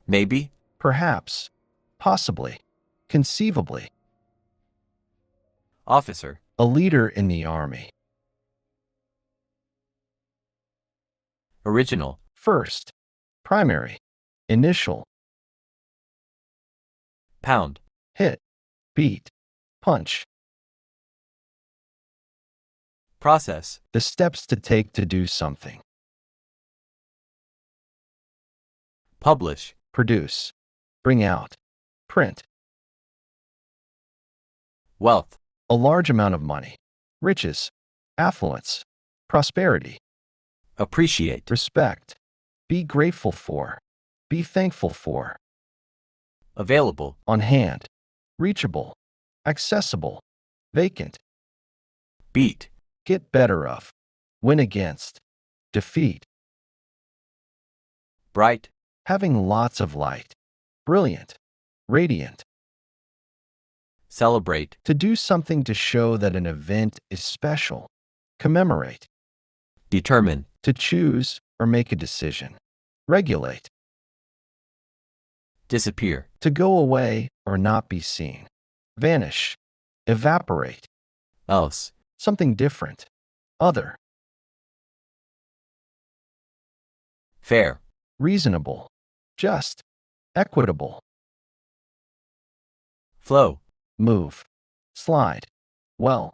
Maybe. Perhaps. Possibly. Conceivably. Officer. A leader in the army. Original. First. Primary. Initial. Pound. Hit. Beat. Punch. Process. The steps to take to do something. Publish. Produce. Bring out. Print. Wealth. A large amount of money. Riches. Affluence. Prosperity. Appreciate. Respect. Be grateful for. Be thankful for. Available. On hand. Reachable. Accessible. Vacant. Beat. Get better of. Win against. Defeat. Bright. Having lots of light. Brilliant. Radiant. Celebrate. To do something to show that an event is special. Commemorate. Determine. To choose or make a decision. Regulate. Disappear. To go away or not be seen. Vanish. Evaporate. Else. Something different. Other. Fair. Reasonable. Just. Equitable. Flow. Move. Slide. Well.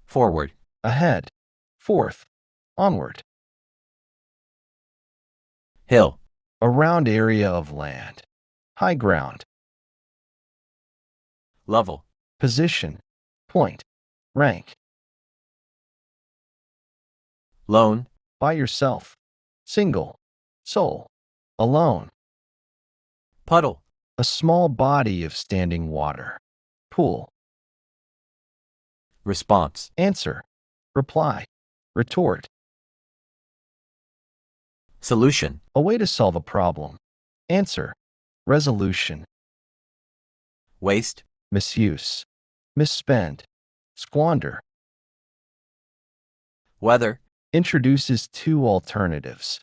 Forward. Ahead. Forth. Onward. Hill. A round area of land. High ground. Level. Position. Point. Rank. Lone. By yourself. Single. Sole. Alone. Puddle. A small body of standing water. Pool. Response. Answer. Reply. Retort. Solution. A way to solve a problem. Answer. Resolution. Waste. Misuse. Misspend. Squander. Weather. Introduces two alternatives.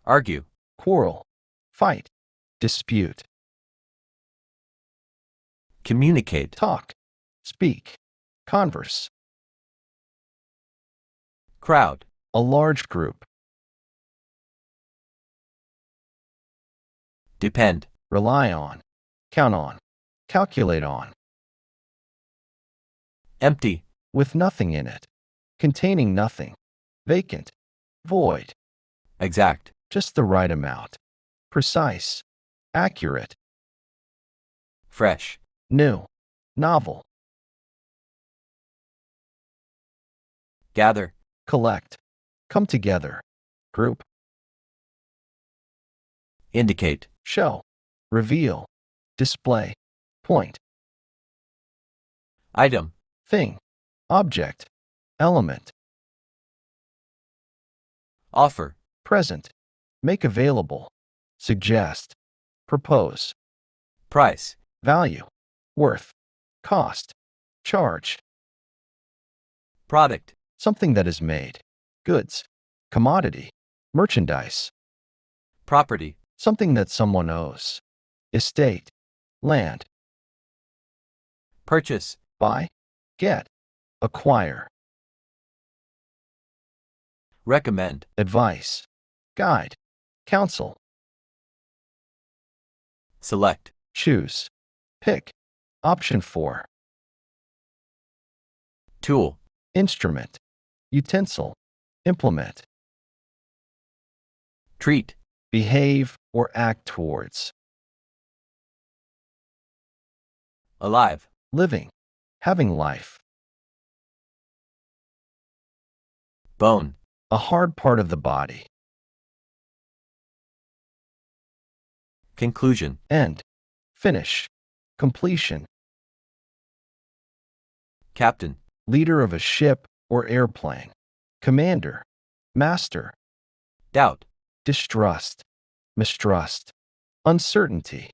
Argue. Quarrel. Fight. Dispute. Communicate. Talk. Speak. Converse. Crowd. A large group. Depend. Rely on. Count on. Calculate on. Empty. With nothing in it. Containing nothing. Vacant. Void. Exact. Just the right amount. Precise. Accurate. Fresh. New. Novel. Gather. Collect. Come together. Group. Indicate. Show. Reveal. Display. Point. Item. Thing. Object. Element. Offer. Present. Make available. Suggest. Propose. Price. Value. Worth. Cost. Charge. Product. Something that is made. Goods. Commodity. Merchandise. Property. Something that someone owes. Estate. Land. Purchase. Buy. Get. Acquire. Recommend. Advice. Guide. Counsel. Select. Choose. Pick. Option for. Tool. Instrument. Utensil. Implement. Treat. Behave or act towards. Alive. Living. Having life. Bone. A hard part of the body. Conclusion. End. Finish. Completion. Captain. Leader of a ship or airplane. Commander, master, doubt, distrust, mistrust, uncertainty,